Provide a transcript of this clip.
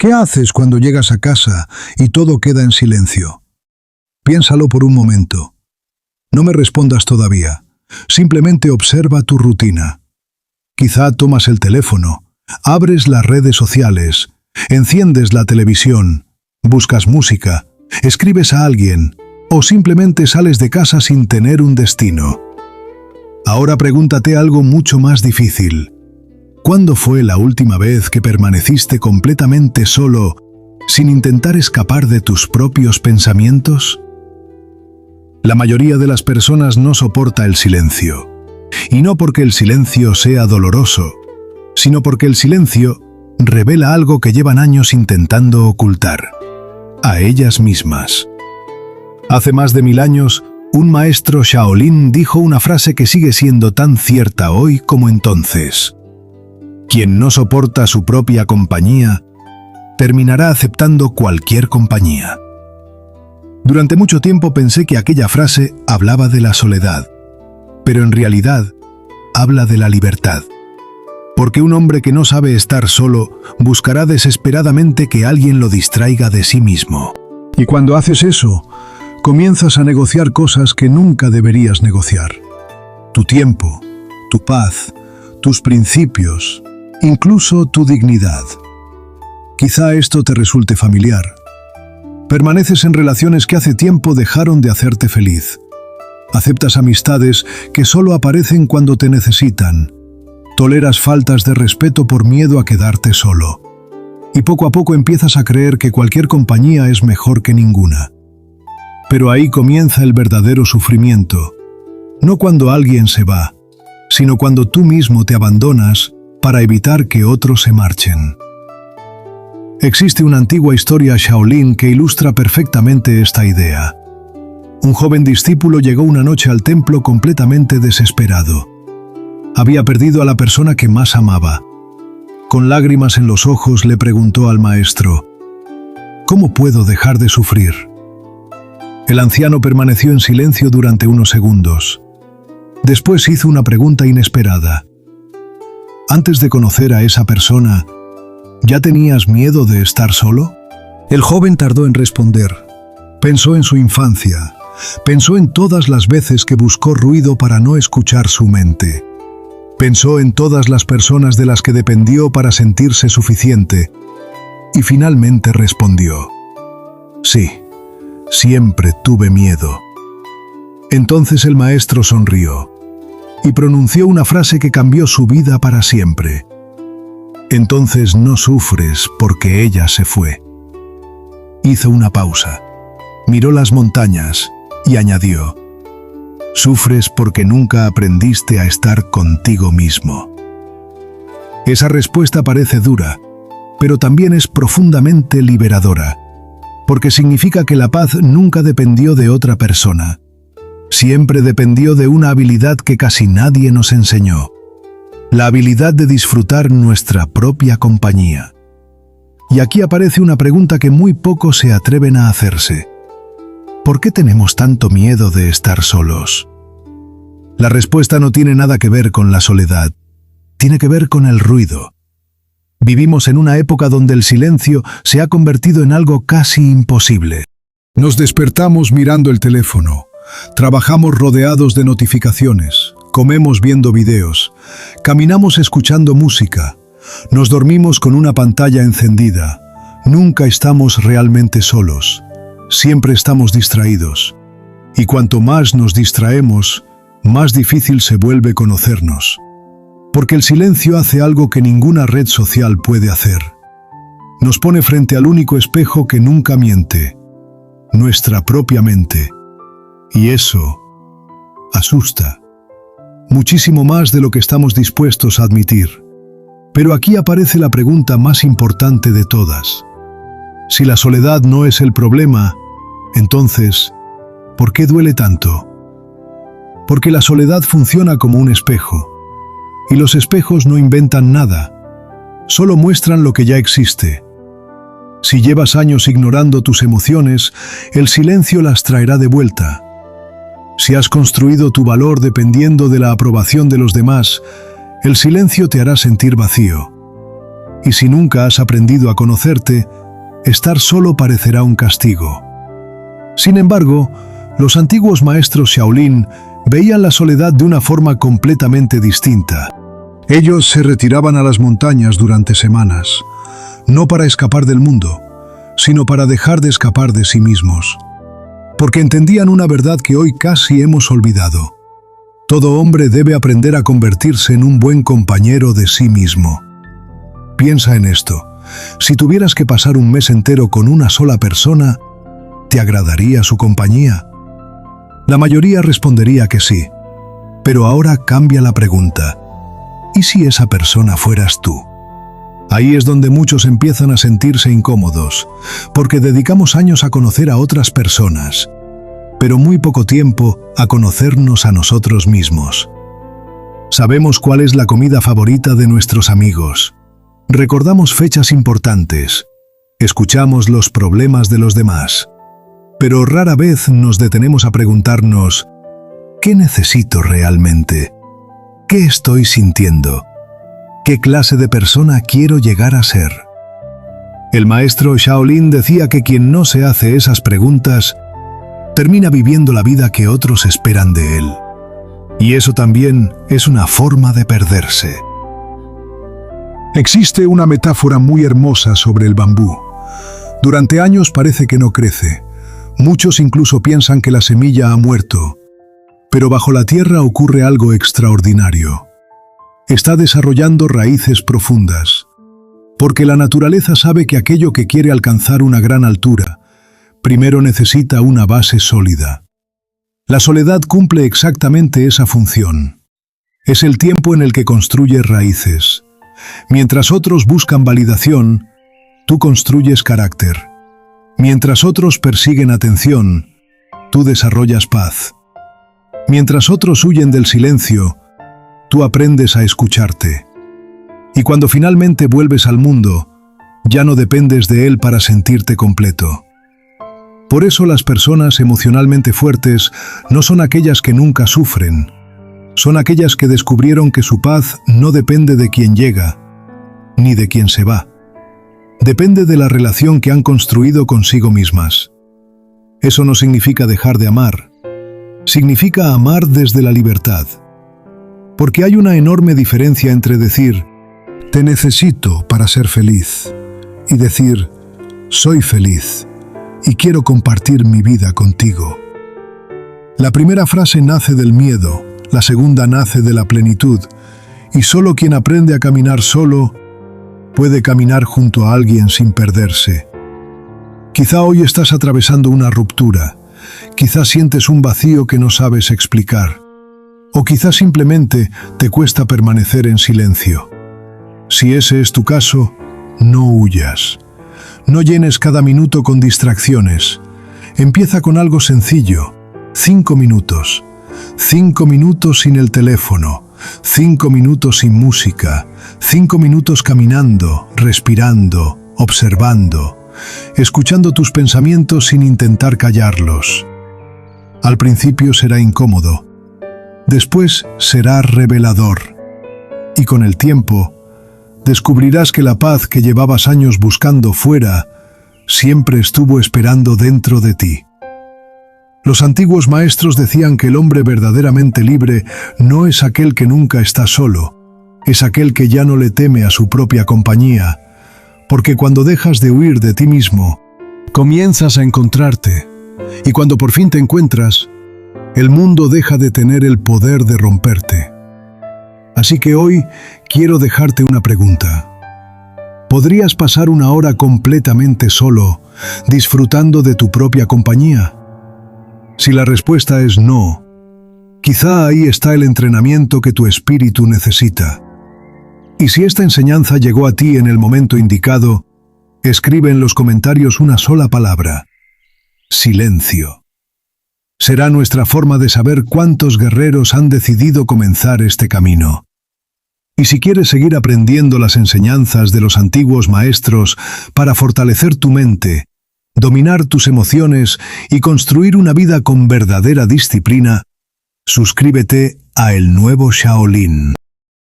¿Qué haces cuando llegas a casa y todo queda en silencio? Piénsalo por un momento. No me respondas todavía. Simplemente observa tu rutina. Quizá tomas el teléfono, abres las redes sociales, enciendes la televisión, buscas música, escribes a alguien o simplemente sales de casa sin tener un destino. Ahora pregúntate algo mucho más difícil. ¿Cuándo fue la última vez que permaneciste completamente solo, sin intentar escapar de tus propios pensamientos? La mayoría de las personas no soporta el silencio. Y no porque el silencio sea doloroso, sino porque el silencio revela algo que llevan años intentando ocultar: a ellas mismas. Hace más de 1000 años, un maestro Shaolin dijo una frase que sigue siendo tan cierta hoy como entonces. Quien no soporta su propia compañía, terminará aceptando cualquier compañía. Durante mucho tiempo pensé que aquella frase hablaba de la soledad, pero en realidad habla de la libertad. Porque un hombre que no sabe estar solo buscará desesperadamente que alguien lo distraiga de sí mismo. Y cuando haces eso, comienzas a negociar cosas que nunca deberías negociar. Tu tiempo, tu paz, tus principios, incluso tu dignidad. Quizá esto te resulte familiar. Permaneces en relaciones que hace tiempo dejaron de hacerte feliz. Aceptas amistades que solo aparecen cuando te necesitan. Toleras faltas de respeto por miedo a quedarte solo. Y poco a poco empiezas a creer que cualquier compañía es mejor que ninguna. Pero ahí comienza el verdadero sufrimiento. No cuando alguien se va, sino cuando tú mismo te abandonas para evitar que otros se marchen. Existe una antigua historia Shaolin que ilustra perfectamente esta idea. Un joven discípulo llegó una noche al templo completamente desesperado. Había perdido a la persona que más amaba. Con lágrimas en los ojos le preguntó al maestro: ¿cómo puedo dejar de sufrir? El anciano permaneció en silencio durante unos segundos. Después hizo una pregunta inesperada. Antes de conocer a esa persona, ¿ya tenías miedo de estar solo? El joven tardó en responder. Pensó en su infancia. Pensó en todas las veces que buscó ruido para no escuchar su mente. Pensó en todas las personas de las que dependió para sentirse suficiente. Y finalmente respondió: sí, siempre tuve miedo. Entonces el maestro sonrió y pronunció una frase que cambió su vida para siempre. Entonces no sufres porque ella se fue. Hizo una pausa, miró las montañas y añadió: sufres porque nunca aprendiste a estar contigo mismo. Esa respuesta parece dura, pero también es profundamente liberadora, porque significa que la paz nunca dependió de otra persona. Siempre dependió de una habilidad que casi nadie nos enseñó: la habilidad de disfrutar nuestra propia compañía. Y aquí aparece una pregunta que muy pocos se atreven a hacerse. ¿Por qué tenemos tanto miedo de estar solos? La respuesta no tiene nada que ver con la soledad, tiene que ver con el ruido. Vivimos en una época donde el silencio se ha convertido en algo casi imposible. Nos despertamos mirando el teléfono, trabajamos rodeados de notificaciones, comemos viendo videos, caminamos escuchando música, nos dormimos con una pantalla encendida. Nunca estamos realmente solos, siempre estamos distraídos. Y cuanto más nos distraemos, más difícil se vuelve conocernos. Porque el silencio hace algo que ninguna red social puede hacer. Nos pone frente al único espejo que nunca miente: nuestra propia mente. Y eso asusta. Muchísimo más de lo que estamos dispuestos a admitir. Pero aquí aparece la pregunta más importante de todas. Si la soledad no es el problema, entonces, ¿por qué duele tanto? Porque la soledad funciona como un espejo. Y los espejos no inventan nada, solo muestran lo que ya existe. Si llevas años ignorando tus emociones, el silencio las traerá de vuelta. Si has construido tu valor dependiendo de la aprobación de los demás, el silencio te hará sentir vacío. Y si nunca has aprendido a conocerte, estar solo parecerá un castigo. Sin embargo, los antiguos maestros Shaolin veían la soledad de una forma completamente distinta. Ellos se retiraban a las montañas durante semanas, no para escapar del mundo, sino para dejar de escapar de sí mismos. Porque entendían una verdad que hoy casi hemos olvidado. Todo hombre debe aprender a convertirse en un buen compañero de sí mismo. Piensa en esto. Si tuvieras que pasar un mes entero con una sola persona, ¿te agradaría su compañía? La mayoría respondería que sí. Pero ahora cambia la pregunta. ¿Y si esa persona fueras tú? Ahí es donde muchos empiezan a sentirse incómodos, porque dedicamos años a conocer a otras personas, pero muy poco tiempo a conocernos a nosotros mismos. Sabemos cuál es la comida favorita de nuestros amigos. Recordamos fechas importantes. Escuchamos los problemas de los demás. Pero rara vez nos detenemos a preguntarnos, ¿qué necesito realmente? ¿Qué estoy sintiendo? ¿Qué clase de persona quiero llegar a ser? El maestro Shaolin decía que quien no se hace esas preguntas termina viviendo la vida que otros esperan de él. Y eso también es una forma de perderse. Existe una metáfora muy hermosa sobre el bambú. Durante años parece que no crece. Muchos incluso piensan que la semilla ha muerto. Pero bajo la tierra ocurre algo extraordinario. Está desarrollando raíces profundas. Porque la naturaleza sabe que aquello que quiere alcanzar una gran altura, primero necesita una base sólida. La soledad cumple exactamente esa función. Es el tiempo en el que construye raíces. Mientras otros buscan validación, tú construyes carácter. Mientras otros persiguen atención, tú desarrollas paz. Mientras otros huyen del silencio, tú aprendes a escucharte. Y cuando finalmente vuelves al mundo, ya no dependes de él para sentirte completo. Por eso las personas emocionalmente fuertes no son aquellas que nunca sufren. Son aquellas que descubrieron que su paz no depende de quien llega, ni de quien se va. Depende de la relación que han construido consigo mismas. Eso no significa dejar de amar. Significa amar desde la libertad. Porque hay una enorme diferencia entre decir, te necesito para ser feliz, y decir, soy feliz, y quiero compartir mi vida contigo. La primera frase nace del miedo, la segunda nace de la plenitud, y solo quien aprende a caminar solo puede caminar junto a alguien sin perderse. Quizá hoy estás atravesando una ruptura, quizá sientes un vacío que no sabes explicar, o quizá simplemente te cuesta permanecer en silencio. Si ese es tu caso, no huyas. No llenes cada minuto con distracciones. Empieza con algo sencillo, 5 minutos. 5 minutos sin el teléfono, 5 minutos sin música, 5 minutos caminando, respirando, observando, escuchando tus pensamientos sin intentar callarlos. Al principio será incómodo, después será revelador, y con el tiempo descubrirás que la paz que llevabas años buscando fuera siempre estuvo esperando dentro de ti. Los antiguos maestros decían que el hombre verdaderamente libre no es aquel que nunca está solo, es aquel que ya no le teme a su propia compañía, porque cuando dejas de huir de ti mismo, comienzas a encontrarte, y cuando por fin te encuentras, el mundo deja de tener el poder de romperte. Así que hoy quiero dejarte una pregunta. ¿Podrías pasar una hora completamente solo, disfrutando de tu propia compañía? Si la respuesta es no, quizá ahí está el entrenamiento que tu espíritu necesita. Y si esta enseñanza llegó a ti en el momento indicado, escribe en los comentarios una sola palabra: silencio. Será nuestra forma de saber cuántos guerreros han decidido comenzar este camino. Y si quieres seguir aprendiendo las enseñanzas de los antiguos maestros para fortalecer tu mente, dominar tus emociones y construir una vida con verdadera disciplina, suscríbete a El Nuevo Shaolin.